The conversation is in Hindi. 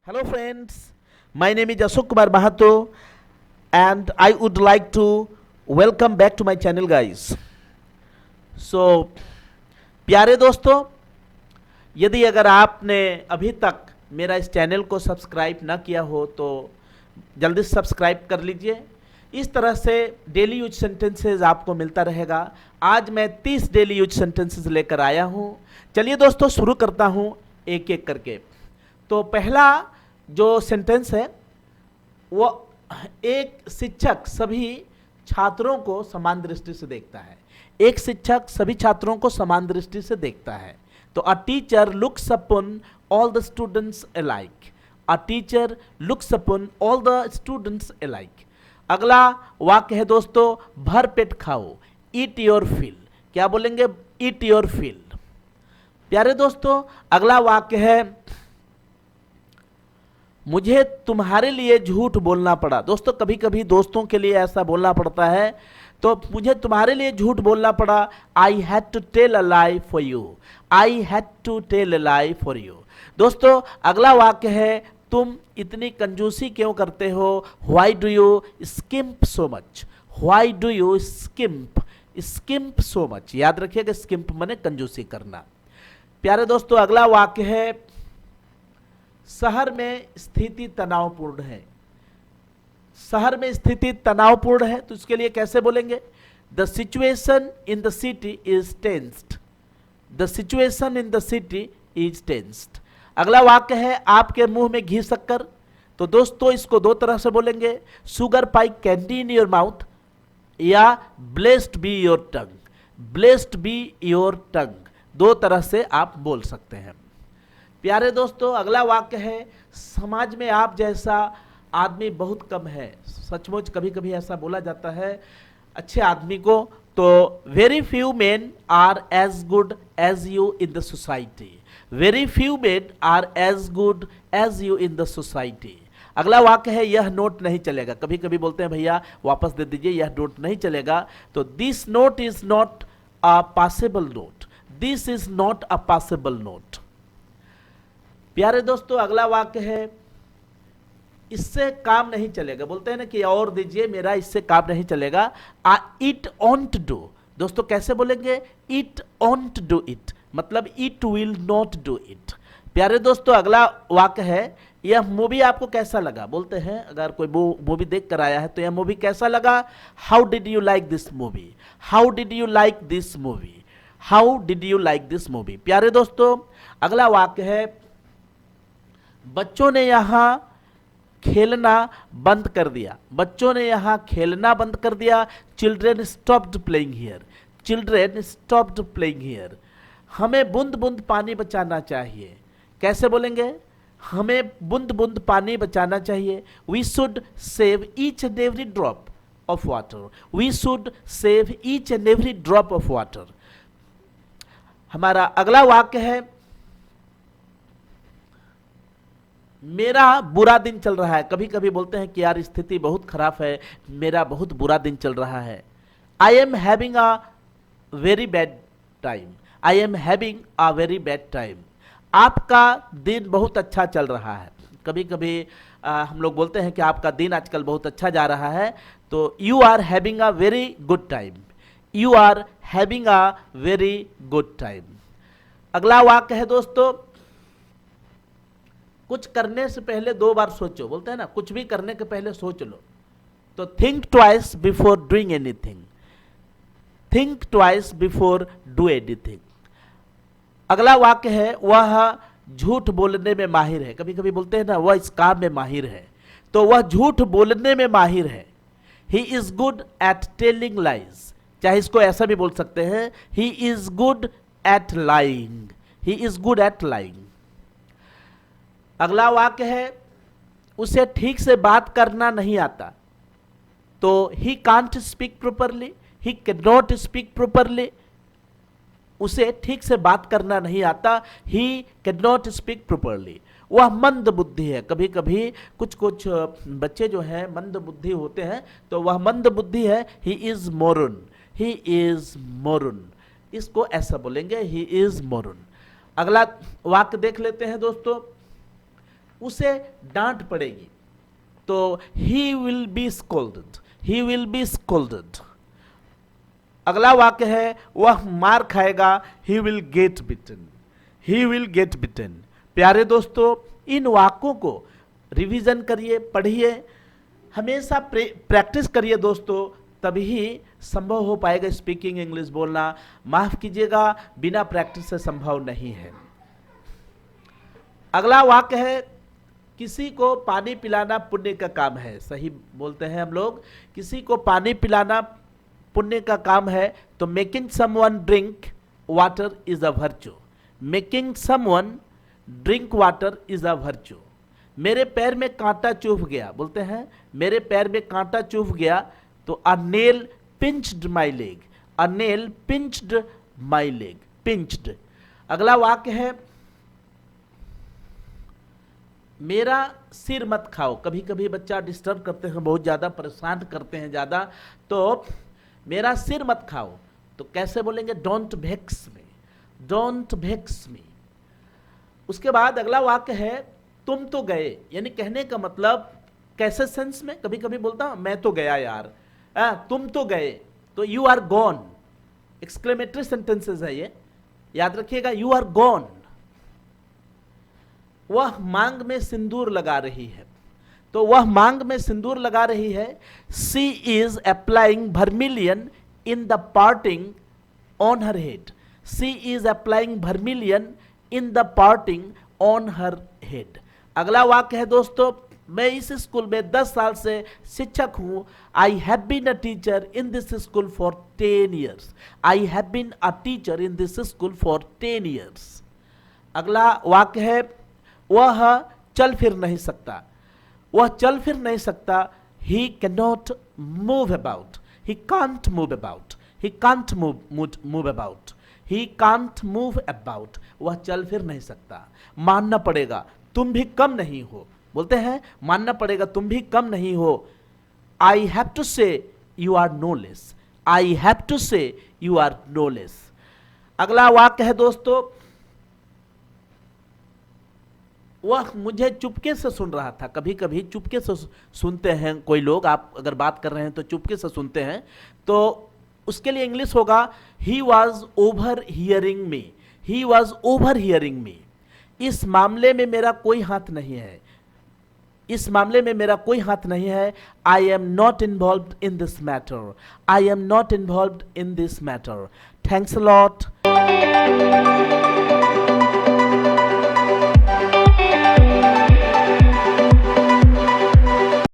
Hello friends, my name is Ashok Kumar Mahato and I would like to welcome back to my channel guys. So प्यारे दोस्तों, यदि अगर आपने अभी तक मेरा इस चैनल को सब्सक्राइब ना किया हो तो जल्दी सब्सक्राइब कर लीजिए। इस तरह से डेली यूज सेंटेंसेस आपको मिलता रहेगा। आज मैं 30 डेली यूज सेंटेंसेस लेकर आया हूँ। चलिए दोस्तों शुरू करता हूँ एक एक करके। तो पहला जो सेंटेंस है वो एक शिक्षक सभी छात्रों को समान दृष्टि से देखता है। एक शिक्षक सभी छात्रों को समान दृष्टि से देखता है। तो a teacher looks upon all the students alike. A teacher looks upon all the students alike. अगला वाक्य है दोस्तों, भर पेट खाओ, ईट योर फिल। क्या बोलेंगे? Eat your fill. प्यारे दोस्तों अगला वाक्य है, मुझे तुम्हारे लिए झूठ बोलना पड़ा। दोस्तों कभी कभी दोस्तों के लिए ऐसा बोलना पड़ता है, तो मुझे तुम्हारे लिए झूठ बोलना पड़ा। I had to tell a lie for you. I had to tell a lie for you. दोस्तों अगला वाक्य है, तुम इतनी कंजूसी क्यों करते हो? Why do you skimp so much. Why do you skimp so much. याद रखिएगा, स्किम्प माने कंजूसी करना। प्यारे दोस्तों अगला वाक्य है, शहर में स्थिति तनावपूर्ण है। शहर में स्थिति तनावपूर्ण है, तो इसके लिए कैसे बोलेंगे? The situation in the city is tensed. The situation in the city is tensed. अगला वाक्य है, आपके मुंह में घी शक्कर। तो दोस्तों इसको दो तरह से बोलेंगे, sugar pie candy in your mouth या blessed be your tongue. Blessed be your tongue, दो तरह से आप बोल सकते हैं। प्यारे दोस्तों अगला वाक्य है, समाज में आप जैसा आदमी बहुत कम है। सचमुच कभी कभी ऐसा बोला जाता है अच्छे आदमी को। तो very few men are as good as you in the society. Very few men are as good as you in the society. अगला वाक्य है, यह नोट नहीं चलेगा। कभी कभी बोलते हैं भैया वापस दे दीजिए, यह नोट नहीं चलेगा। तो this note is not a passable note. This is not a passable note. प्यारे दोस्तों अगला वाक्य है, इससे काम नहीं चलेगा। बोलते हैं ना कि और दीजिए, मेरा इससे काम नहीं चलेगा। It ऑन्ट do. दोस्तों कैसे बोलेंगे? इट ऑन्ट डू इट, मतलब it will not do it. प्यारे दोस्तों अगला वाक्य है, यह मूवी आपको कैसा लगा? बोलते हैं अगर कोई मूवी देख कर आया है तो यह मूवी कैसा लगा? How did you like this movie. How did you like this movie. How did you like this movie. प्यारे दोस्तों अगला वाक्य है, बच्चों ने यहाँ खेलना बंद कर दिया। बच्चों ने यहाँ खेलना बंद कर दिया। Children stopped playing here. Children stopped playing here. हमें बूंद बूंद पानी बचाना चाहिए। कैसे बोलेंगे? हमें बूंद बूंद पानी बचाना चाहिए। We should save each and every drop of water. We should save each and every drop of water. हमारा अगला वाक्य है, मेरा बुरा दिन चल रहा है। कभी कभी बोलते हैं कि यार स्थिति बहुत खराब है, मेरा बहुत बुरा दिन चल रहा है। I am having a very bad time. I am having a very bad time. आपका दिन बहुत अच्छा चल रहा है। कभी कभी हम लोग बोलते हैं कि आपका दिन आजकल बहुत अच्छा जा रहा है। तो you are having a very good time. You are having a very good time. अगला वाक्य है दोस्तों, कुछ करने से पहले दो बार सोचो। बोलते हैं ना, कुछ भी करने के पहले सोच लो। तो think twice before doing anything. Think twice before do anything. अगला वाक्य है, वह झूठ बोलने में माहिर है। कभी कभी बोलते हैं ना, वह इस काम में माहिर है। तो वह झूठ बोलने में माहिर है। He is good at telling lies. चाहे इसको ऐसा भी बोल सकते हैं, he is good at lying. He is good at lying. अगला वाक्य है, उसे ठीक से बात करना नहीं आता। तो he can't speak properly. He can not speak properly. उसे ठीक से बात करना नहीं आता। He can not speak properly. वह मंद बुद्धि है। कभी कभी कुछ कुछ बच्चे जो हैं मंद बुद्धि होते हैं, तो वह मंद बुद्धि है। He is moron. He is moron. इसको ऐसा बोलेंगे, ही इज मोरून। अगला वाक्य देख लेते हैं दोस्तों, उसे डांट पड़ेगी। तो he will be scolded, he will be scolded. अगला वाक्य है वह मार खाएगा, he will get beaten, he will get beaten. प्यारे दोस्तों, इन वाक्यों को रिवीजन करिए, पढ़िए, हमेशा प्रैक्टिस करिए दोस्तों, तभी संभव हो पाएगा स्पीकिंग इंग्लिश बोलना। माफ कीजिएगा, बिना प्रैक्टिस से संभव नहीं है। अगला वाक्य है किसी को पानी पिलाना पुण्य का काम है। सही बोलते हैं हम लोग, किसी को पानी पिलाना पुण्य का काम है। तो making someone drink water is a virtue, making someone drink water is a virtue. मेरे पैर में कांटा चुभ गया, बोलते हैं मेरे पैर में कांटा चुभ गया, तो a nail pinched my leg, a nail pinched my leg, pinched. अगला वाक्य है मेरा सिर मत खाओ। कभी कभी बच्चा डिस्टर्ब करते हैं, बहुत ज़्यादा परेशान करते हैं ज़्यादा, तो मेरा सिर मत खाओ, तो कैसे बोलेंगे? डोंट भेक्स मी, डोंट भेक्स मी। उसके बाद अगला वाक्य है तुम तो गए, यानी कहने का मतलब कैसे सेंस में? कभी कभी बोलता हूं मैं तो गया यार, तुम तो गए, तो you are gone. Exclamatory sentences है ये, याद रखिएगा, यू आर गॉन। वह मांग में सिंदूर लगा रही है, तो वह मांग में सिंदूर लगा रही है। She is applying vermilion in the parting on her head, she is applying vermilion in the parting on her head. अगला वाक्य है दोस्तों, मैं इस स्कूल में 10 साल से शिक्षक हूं। I have been a teacher in this school for 10 years, I have been a teacher in this school for 10 years. अगला वाक्य है वह चल फिर नहीं सकता, वह चल फिर नहीं सकता। He can not move about, he can't move about, he can't move about, he can't move about. वह चल फिर नहीं सकता। मानना पड़ेगा तुम भी कम नहीं हो, बोलते हैं मानना पड़ेगा तुम भी कम नहीं हो। I have to say you are no less, I have to say you are no less. अगला वाक्य है दोस्तों, वह मुझे चुपके से सुन रहा था। कभी कभी चुपके से सुनते हैं कोई लोग, आप अगर बात कर रहे हैं तो चुपके से सुनते हैं, तो उसके लिए इंग्लिश होगा he was over hearing me, he was over hearing me. इस मामले में मेरा कोई हाथ नहीं है, इस मामले में मेरा कोई हाथ नहीं है। I am not involved in this matter, I am not involved in this matter. Thanks a lot.